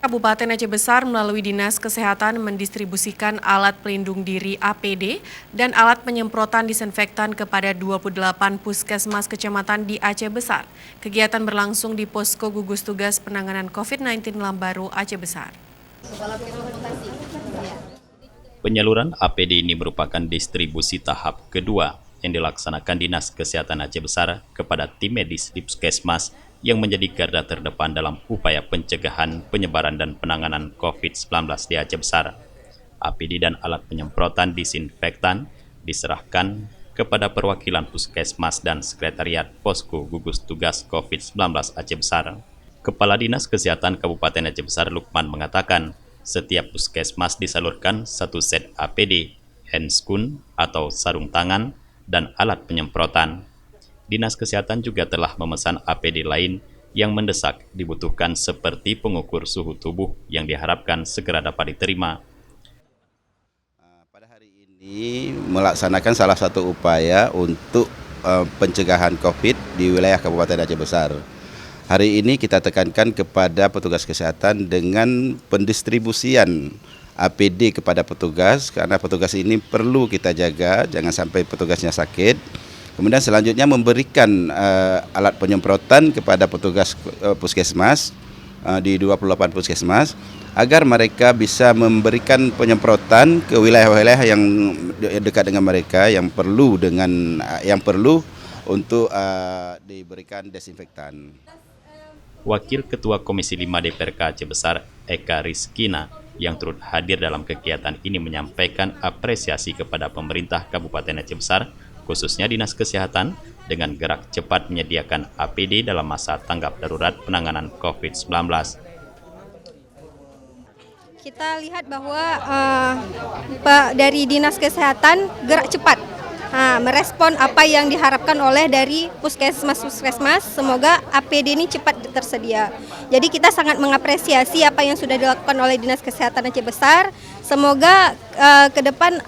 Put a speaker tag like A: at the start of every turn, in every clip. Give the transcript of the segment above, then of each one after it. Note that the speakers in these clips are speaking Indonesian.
A: Kabupaten Aceh Besar melalui Dinas Kesehatan mendistribusikan alat pelindung diri APD dan alat penyemprotan disinfektan kepada 28 puskesmas kecamatan di Aceh Besar. Kegiatan berlangsung di Posko Gugus Tugas Penanganan COVID-19 Lambaru, Aceh Besar.
B: Penyaluran APD ini merupakan distribusi tahap kedua yang dilaksanakan Dinas Kesehatan Aceh Besar kepada tim medis di puskesmas yang menjadi garda terdepan dalam upaya pencegahan, penyebaran, dan penanganan COVID-19 di Aceh Besar. APD dan alat penyemprotan disinfektan diserahkan kepada perwakilan puskesmas dan sekretariat Posko Gugus Tugas COVID-19 Aceh Besar. Kepala Dinas Kesehatan Kabupaten Aceh Besar Lukman mengatakan, setiap puskesmas disalurkan satu set APD, handscoon atau sarung tangan, dan alat penyemprotan. Dinas Kesehatan juga telah memesan APD lain yang mendesak dibutuhkan seperti pengukur suhu tubuh yang diharapkan segera dapat diterima.
C: Pada hari ini melaksanakan salah satu upaya untuk pencegahan COVID di wilayah Kabupaten Aceh Besar. Hari ini kita tekankan kepada petugas kesehatan dengan pendistribusian APD kepada petugas, karena petugas ini perlu kita jaga, jangan sampai petugasnya sakit. Kemudian selanjutnya memberikan alat penyemprotan kepada petugas puskesmas di 28 puskesmas agar mereka bisa memberikan penyemprotan ke wilayah-wilayah yang dekat dengan mereka yang perlu untuk diberikan desinfektan.
B: Wakil Ketua Komisi 5 DPRK Aceh Besar Eka Rizkina yang turut hadir dalam kegiatan ini menyampaikan apresiasi kepada pemerintah Kabupaten Aceh Besar, khususnya Dinas Kesehatan, dengan gerak cepat menyediakan APD dalam masa tanggap darurat penanganan COVID-19.
D: Kita lihat bahwa dari Dinas Kesehatan gerak cepat merespon apa yang diharapkan oleh dari puskesmas. Semoga APD ini cepat tersedia. Jadi kita sangat mengapresiasi apa yang sudah dilakukan oleh Dinas Kesehatan Aceh Besar. Semoga ke depan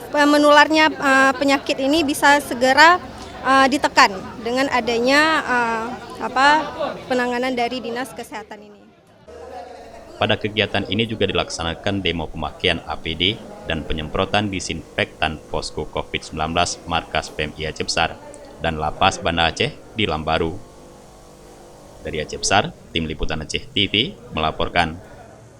D: menularnya penyakit ini bisa segera ditekan dengan adanya penanganan dari Dinas Kesehatan ini.
B: Pada kegiatan ini juga dilaksanakan demo pemakaian APD dan penyemprotan disinfektan posko COVID-19 markas PMI Aceh Besar dan Lapas Banda Aceh di Lambaru. Dari Aceh Besar, Tim Liputan Aceh TV melaporkan.